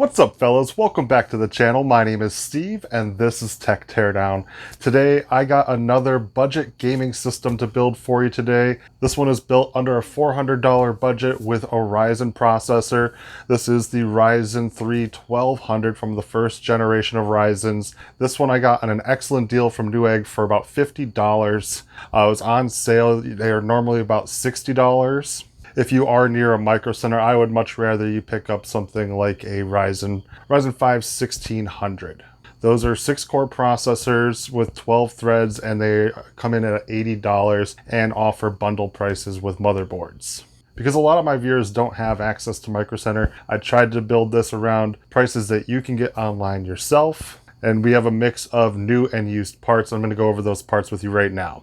What's up, fellas? Welcome back to the channel. My name is Steve and this is Tech Teardown. Today I got another budget gaming system to build for you today. This one is built under a $400 budget with a Ryzen processor. This is the Ryzen 3 1200 from the first generation of Ryzens. This one I got on an excellent deal from Newegg for about $50. It was on sale. They are normally about $60. If you are near a Micro Center, I would much rather you pick up something like a Ryzen 5 1600. Those are 6-core processors with 12 threads, and they come in at $80 and offer bundle prices with motherboards. Because a lot of my viewers don't have access to Micro Center, I tried to build this around prices that you can get online yourself. And we have a mix of new and used parts. I'm going to go over those parts with you right now.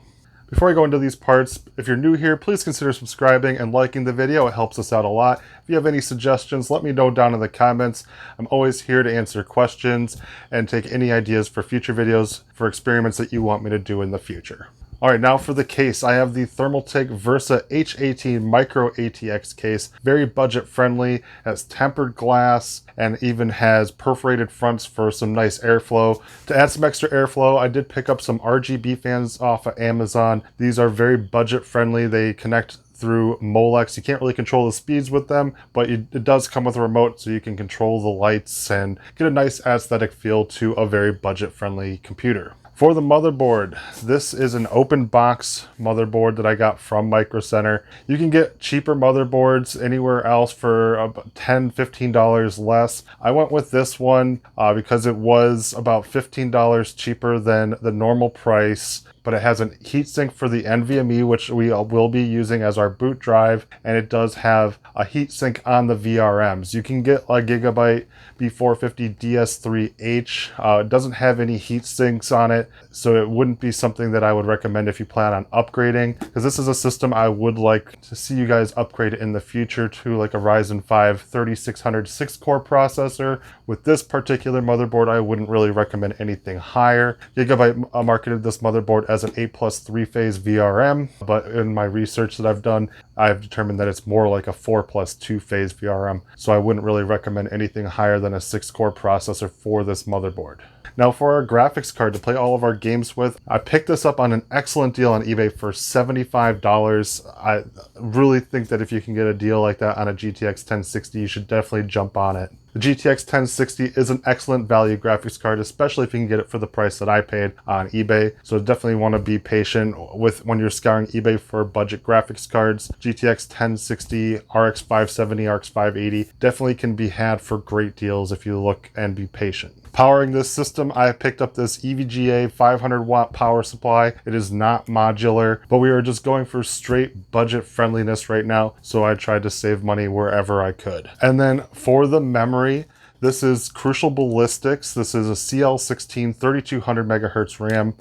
Before I go into these parts, if you're new here, please consider subscribing and liking the video. It helps us out a lot. If you have any suggestions, let me know down in the comments. I'm always here to answer questions and take any ideas for future videos for experiments that you want me to do in the future. All right, now for the case. I have the Thermaltake Versa H18 Micro ATX case. Very budget friendly, has tempered glass, and even has perforated fronts for some nice airflow. To add some extra airflow, I did pick up some RGB fans off of Amazon. These are very budget friendly. They connect through Molex. You can't really control the speeds with them, but it does come with a remote, so you can control the lights and get a nice aesthetic feel to a very budget friendly computer. For the motherboard, this is an open box motherboard that I got from Micro Center. You can get cheaper motherboards anywhere else for about $10, $15 less. I went with this one because it was about $15 cheaper than the normal price, but it has a heatsink for the NVMe, which we will be using as our boot drive, and it does have a heatsink on the VRMs. You can get a Gigabyte B450 DS3H. It doesn't have any heat sinks on it, so it wouldn't be something that I would recommend if you plan on upgrading, because this is a system I would like to see you guys upgrade in the future to like a Ryzen 5 3600 6-core processor. With this particular motherboard, I wouldn't really recommend anything higher. Gigabyte marketed this motherboard as an 8+ 3-phase VRM, but in my research that I've done, I've determined that it's more like a 4+ 2-phase VRM, so I wouldn't really recommend anything higher than a 6-core processor for this motherboard. Now for our graphics card to play all of our games with, I picked this up on an excellent deal on eBay for $75. I really think that if you can get a deal like that on a GTX 1060, you should definitely jump on it. The GTX 1060 is an excellent value graphics card, especially if you can get it for the price that I paid on eBay. So definitely want to be patient with when you're scouring eBay for budget graphics cards. GTX 1060, RX 570, RX 580 definitely can be had for great deals if you look and be patient. Powering this system, I picked up this EVGA 500 watt power supply. It is not modular, but we are just going for straight budget friendliness right now, so I tried to save money wherever I could. And then for the memory, this is Crucial Ballistics. This is a CL16 3200 megahertz RAM.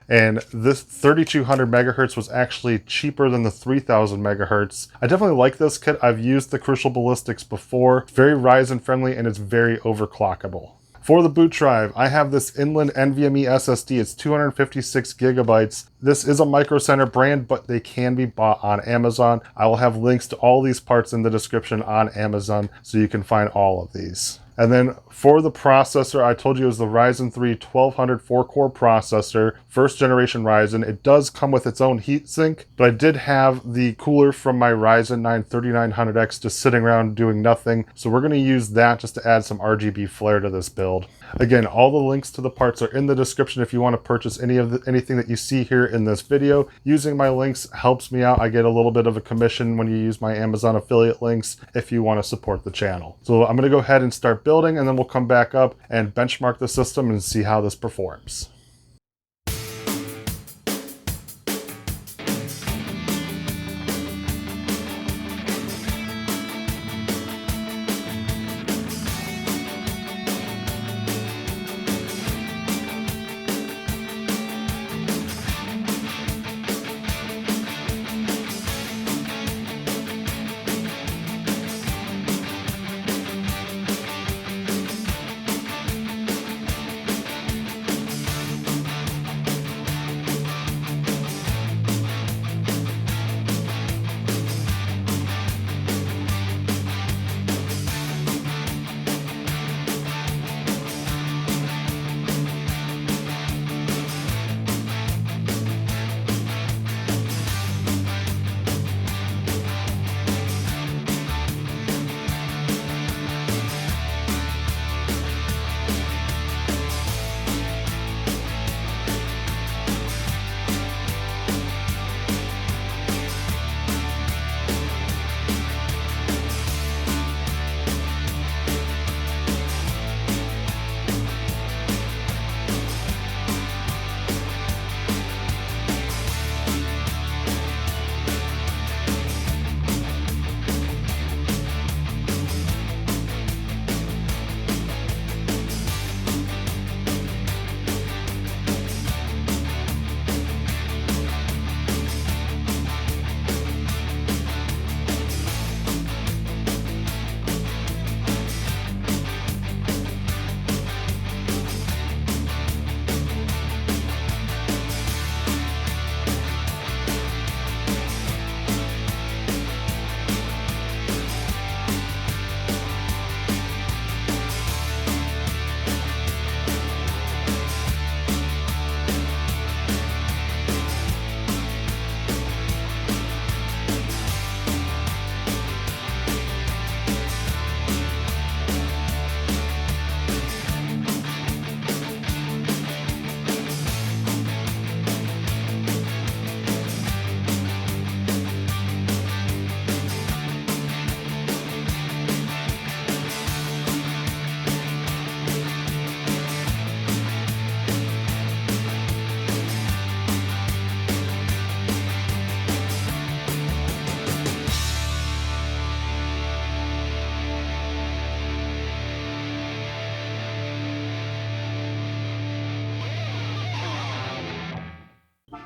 And this 3200 megahertz was actually cheaper than the 3000 megahertz. I definitely like this kit. I've used the Crucial Ballistics before. It's very Ryzen friendly and it's very overclockable. For the boot drive, I have this Inland NVMe SSD. It's 256 gigabytes. This is a Micro Center brand, but they can be bought on Amazon. I will have links to all these parts in the description on Amazon, so you can find all of these. And then for the processor, I told you it was the Ryzen 3 1200 4-core processor, first generation Ryzen. It does come with its own heatsink, but I did have the cooler from my Ryzen 9 3900X just sitting around doing nothing. So we're going to use that just to add some RGB flair to this build. Again, all the links to the parts are in the description if you want to purchase anything that you see here in this video. Using my links helps me out. I get a little bit of a commission when you use my Amazon affiliate links if you want to support the channel. So I'm going to go ahead and start building, and then we'll come back up and benchmark the system and see how this performs.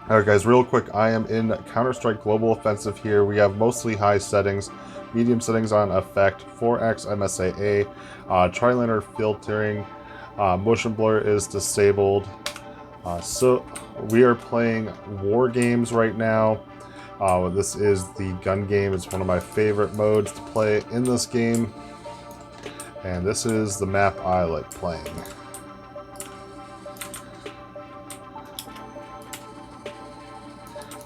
Alright guys, real quick, I am in Counter-Strike Global Offensive here. We have mostly high settings, medium settings on effect, 4x MSAA, tri-liner filtering, motion blur is disabled. So we are playing war games right now. This is the gun game. It's one of my favorite modes to play in this game. And this is the map I like playing.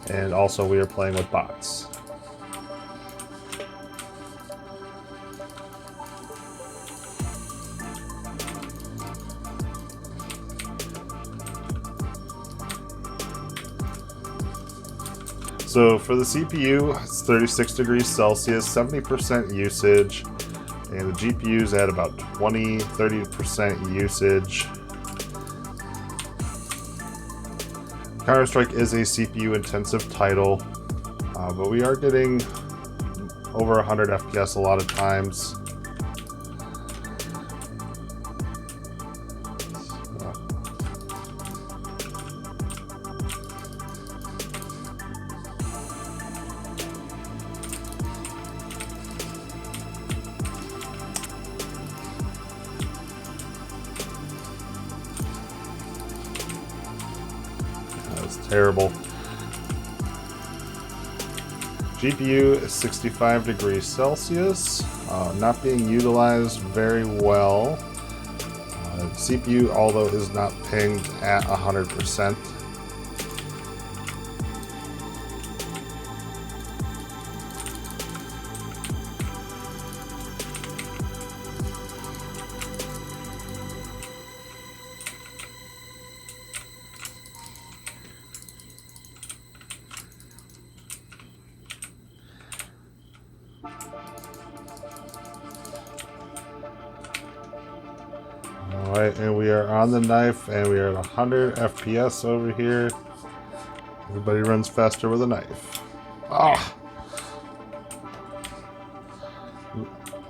And also we are playing with bots. So for the CPU, it's 36 degrees Celsius, 70% usage, and the GPU's at about 20-30% usage. Counter-Strike is a CPU-intensive title, but we are getting over 100 FPS a lot of times. That's terrible. GPU is 65 degrees Celsius, not being utilized very well. CPU, although, is not pinged at 100%. Alright, and we are on the knife, and we are at 100 FPS over here. Everybody runs faster with a knife. Ah!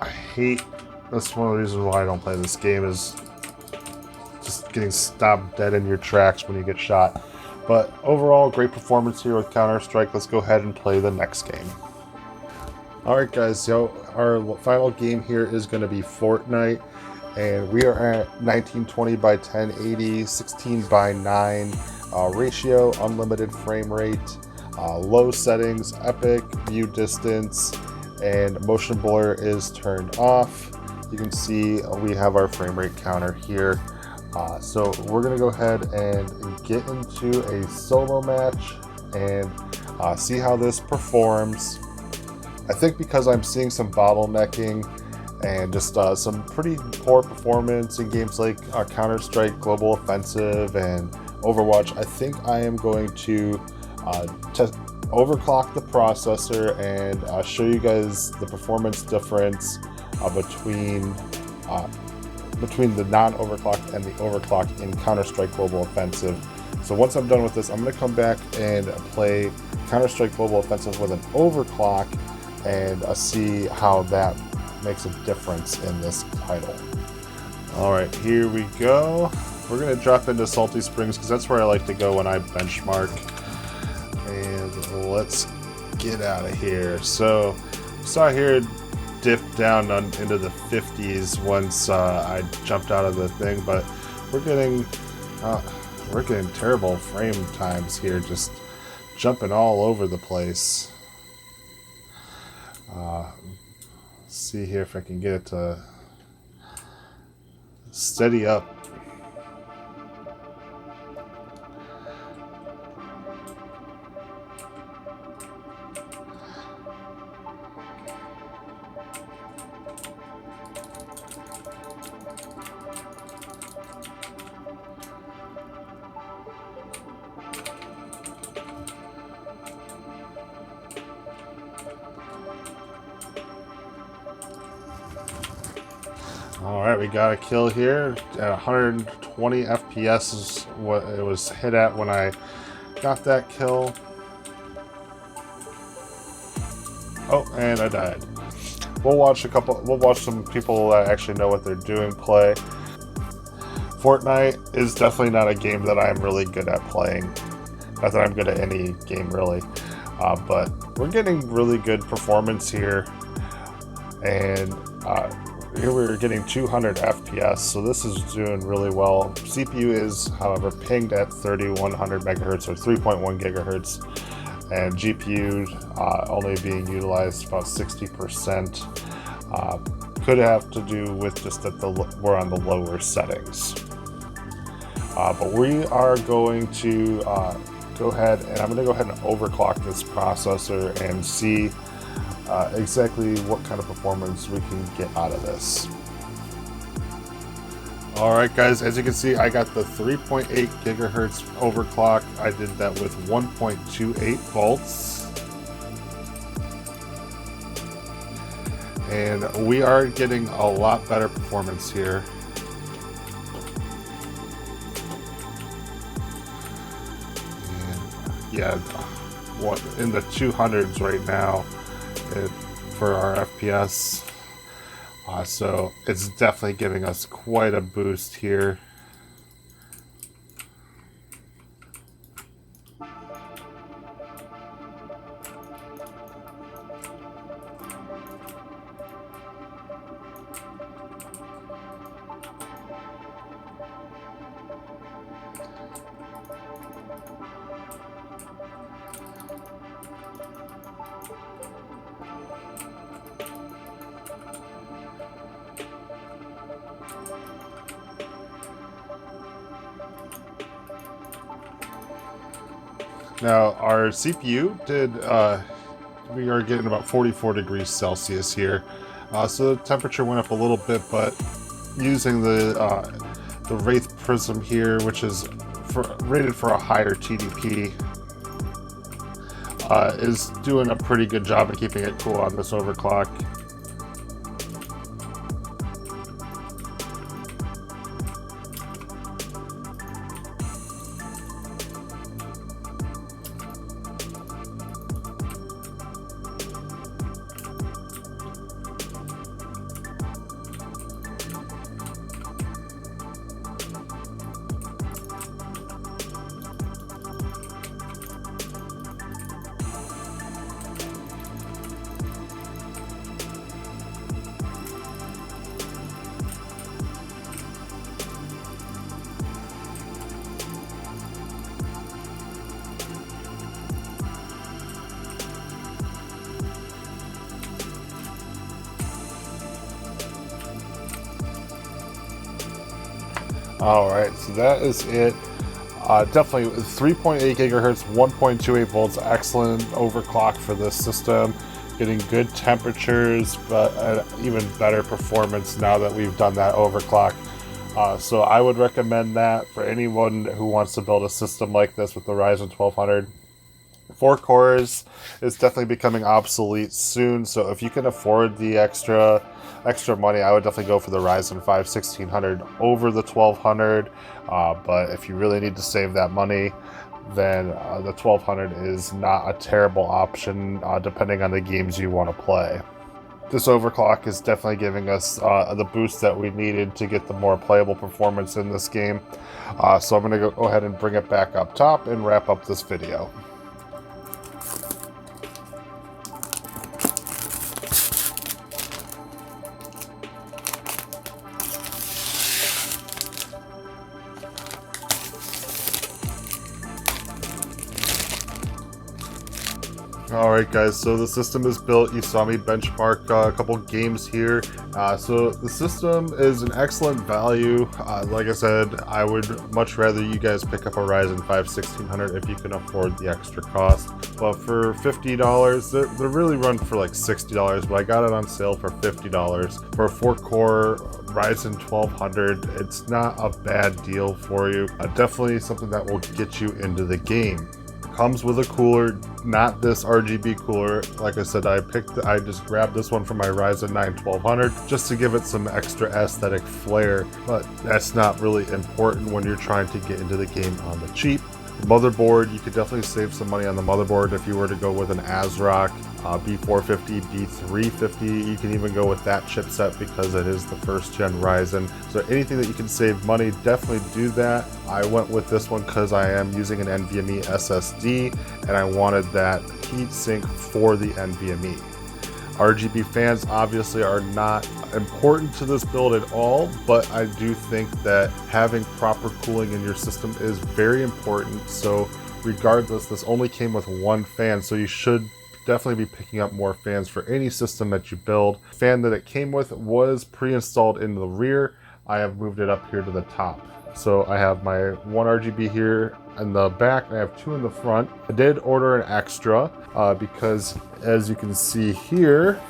I hate... That's one of the reasons why I don't play this game, is just getting stopped dead in your tracks when you get shot. But overall, great performance here with Counter-Strike. Let's go ahead and play the next game. Alright guys, so our final game here is going to be Fortnite. And we are at 1920 by 1080, 16 by 9 ratio, unlimited frame rate, low settings, epic, view distance, and motion blur is turned off. You can see we have our frame rate counter here. So we're going to go ahead and get into a solo match and see how this performs. I think because I'm seeing some bottlenecking and just some pretty poor performance in games like Counter-Strike Global Offensive and Overwatch, I think I am going to overclock the processor and show you guys the performance difference between the non-overclocked and the overclocked in Counter-Strike Global Offensive. So once I'm done with this, I'm going to come back and play Counter-Strike Global Offensive with an overclock and see how that makes a difference in this title. Alright, here we go. We're going to drop into Salty Springs because that's where I like to go when I benchmark. And let's get out of here. So, saw here dip down into the 50s once I jumped out of the thing, but we're getting terrible frame times here, just jumping all over the place. See here if I can get it to steady up. Alright, we got a kill here at 120 FPS is what it was hit at when I got that kill. Oh, and I died. We'll watch some people that actually know what they're doing play. Fortnite is definitely not a game that I'm really good at playing. Not that I'm good at any game really, but we're getting really good performance here, and here we're getting 200 FPS, so this is doing really well. CPU is, however, pinged at 3100 megahertz or 3.1 gigahertz, and GPU only being utilized about 60%. Could have to do with just that we're on the lower settings. But we are going to go ahead, and I'm going to go ahead and overclock this processor and see exactly what kind of performance we can get out of this. Alright guys, as you can see, I got the 3.8 gigahertz overclock. I did that with 1.28 volts. And we are getting a lot better performance here. And yeah, in the 200s right now for our FPS. So it's definitely giving us quite a boost here. Now our CPU we are getting about 44 degrees Celsius here. So the temperature went up a little bit, but using the Wraith Prism here, which is rated for a higher TDP, is doing a pretty good job of keeping it cool on this overclock. Alright, so that is it. Definitely 3.8 gigahertz, 1.28 volts, excellent overclock for this system. Getting good temperatures, but even better performance now that we've done that overclock. So I would recommend that for anyone who wants to build a system like this with the Ryzen 1200. 4 cores is definitely becoming obsolete soon, so if you can afford the extra money, I would definitely go for the Ryzen 5 1600 over the 1200. But if you really need to save that money, then the 1200 is not a terrible option, depending on the games you want to play. This overclock is definitely giving us the boost that we needed to get the more playable performance in this game. So I'm going to go ahead and bring it back up top and wrap up this video. Alright guys, so the system is built. You saw me benchmark a couple games here. So the system is an excellent value. Like I said, I would much rather you guys pick up a Ryzen 5 1600 if you can afford the extra cost. But for $50, they're really run for like $60, but I got it on sale for $50. For a 4-core Ryzen 1200, it's not a bad deal for you. Definitely something that will get you into the game. Comes with a cooler, not this RGB cooler. Like I said, I just grabbed this one from my Ryzen 9 1200 just to give it some extra aesthetic flair, but that's not really important when you're trying to get into the game on the cheap. Motherboard, you could definitely save some money on the motherboard if you were to go with an ASRock B450, B350. You can even go with that chipset because it is the first gen Ryzen. So anything that you can save money, definitely do that. I went with this one because I am using an NVMe SSD and I wanted that heatsink for the NVMe. RGB fans obviously are not important to this build at all, but I do think that having proper cooling in your system is very important. So regardless, this only came with one fan, so you should definitely be picking up more fans for any system that you build. The fan that it came with was pre-installed in the rear. I have moved it up here to the top. So I have my one RGB here in the back, and I have two in the front. I did order an extra because as you can see here,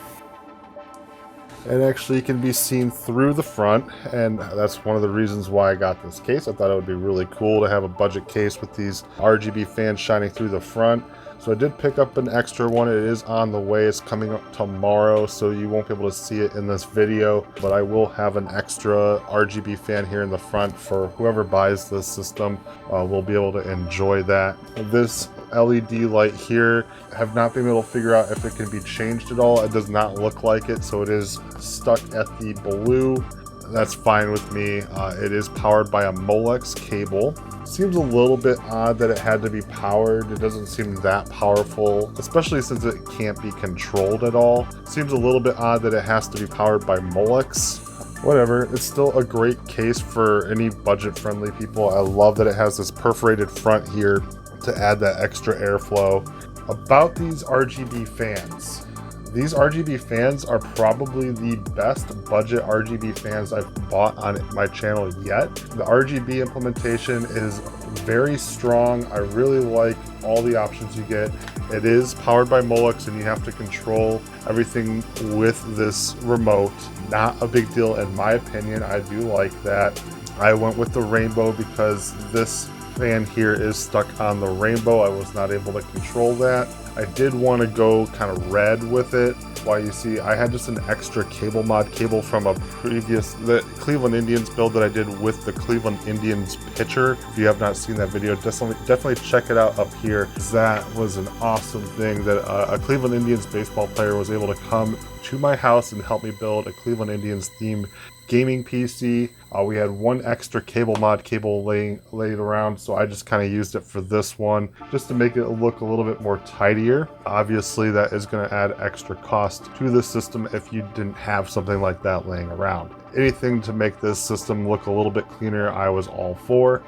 it actually can be seen through the front, and that's one of the reasons why I got this case. I thought it would be really cool to have a budget case with these RGB fans shining through the front. So I did pick up an extra one. It is on the way. It's coming up tomorrow, so you won't be able to see it in this video, but I will have an extra RGB fan here in the front for whoever buys this system. Will be able to enjoy that. This LED light here, have not been able to figure out if it can be changed at all. It does not look like it, so it is stuck at the blue. That's fine with me. It is powered by a Molex cable. Seems a little bit odd that it had to be powered. It doesn't seem that powerful, especially since it can't be controlled at all. Seems a little bit odd that it has to be powered by Molex. Whatever, it's still a great case for any budget-friendly people. I love that it has this perforated front here to add that extra airflow. About these RGB fans. These RGB fans are probably the best budget RGB fans I've bought on my channel yet. The RGB implementation is very strong. I really like all the options you get. It is powered by Molex and you have to control everything with this remote. Not a big deal in my opinion. I do like that. I went with the rainbow because this fan here is stuck on the rainbow. I was not able to control that. I did want to go kind of red with it. Why, you see, I had just an extra cable mod cable from a previous the Cleveland Indians build that I did with the Cleveland Indians pitcher. If you have not seen that video, definitely check it out up here. That was an awesome thing that a Cleveland Indians baseball player was able to come to my house and help me build a Cleveland Indians themed gaming PC. We had one extra cable mod cable laid around, so I just kind of used it for this one just to make it look a little bit more tidier. Obviously that is going to add extra cost to the system if you didn't have something like that laying around. Anything to make this system look a little bit cleaner, I was all for.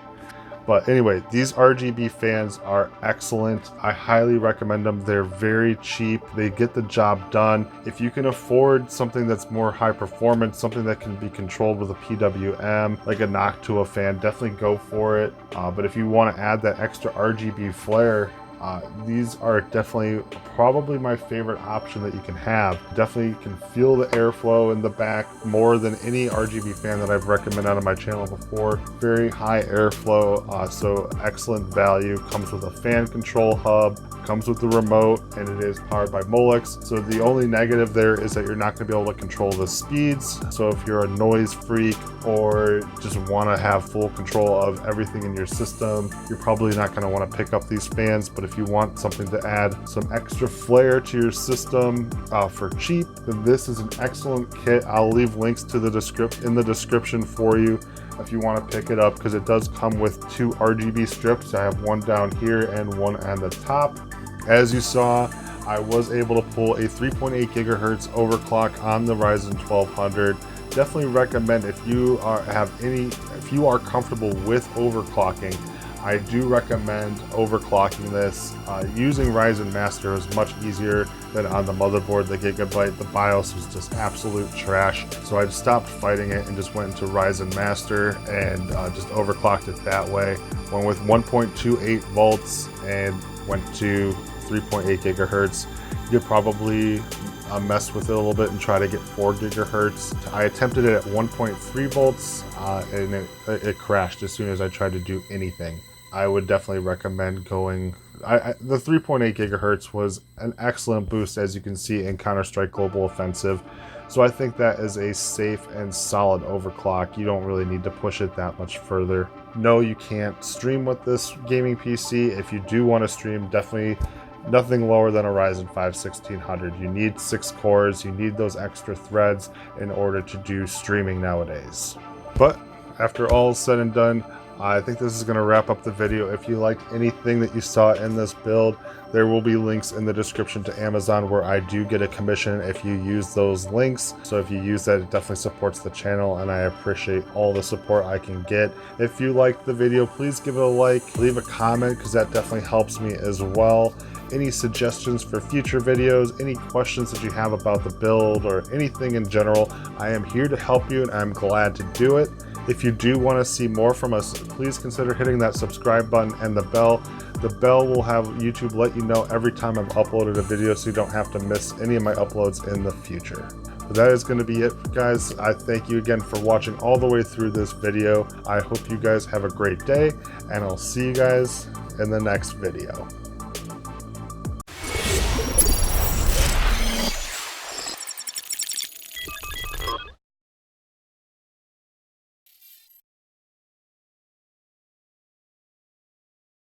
But anyway, these RGB fans are excellent. I highly recommend them. They're very cheap. They get the job done. If you can afford something that's more high performance, something that can be controlled with a PWM, like a Noctua fan, definitely go for it. But if you want to add that extra RGB flare, these are definitely probably my favorite option that you can have. Definitely can feel the airflow in the back more than any RGB fan that I've recommended on my channel before. Very high airflow, so excellent value. Comes with a fan control hub, comes with the remote, and it is powered by Molex. So the only negative there is that you're not going to be able to control the speeds. So if you're a noise freak or just want to have full control of everything in your system, you're probably not going to want to pick up these fans. But if you want something to add some extra flair to your system for cheap, then this is an excellent kit. I'll leave links to the description for you if you want to pick it up, because it does come with two RGB strips. I have one down here and one on the top. As you saw, I was able to pull a 3.8 gigahertz overclock on the Ryzen 1200. Definitely recommend if you are comfortable with overclocking. I do recommend overclocking this. Using Ryzen Master is much easier than on the motherboard, the Gigabyte. The BIOS was just absolute trash. So I stopped fighting it and just went into Ryzen Master and just overclocked it that way. Went with 1.28 volts and went to 3.8 gigahertz. You could probably mess with it a little bit and try to get 4 gigahertz. I attempted it at 1.3 volts and it crashed as soon as I tried to do anything. I would definitely recommend going. The 3.8 gigahertz was an excellent boost, as you can see in Counter-Strike Global Offensive. So I think that is a safe and solid overclock. You don't really need to push it that much further. No, you can't stream with this gaming PC. If you do want to stream, definitely nothing lower than a Ryzen 5 1600. You need 6 cores, you need those extra threads in order to do streaming nowadays. But after all is said and done, I think this is going to wrap up the video. If you liked anything that you saw in this build, there will be links in the description to Amazon where I do get a commission if you use those links. So if you use that, it definitely supports the channel, and I appreciate all the support I can get. If you liked the video, please give it a like, leave a comment, because that definitely helps me as well. Any suggestions for future videos, any questions that you have about the build or anything in general, I am here to help you, and I'm glad to do it. If you do want to see more from us, please consider hitting that subscribe button and the bell. The bell will have YouTube let you know every time I've uploaded a video, so you don't have to miss any of my uploads in the future. But that is going to be it, guys. I thank you again for watching all the way through this video. I hope you guys have a great day, and I'll see you guys in the next video.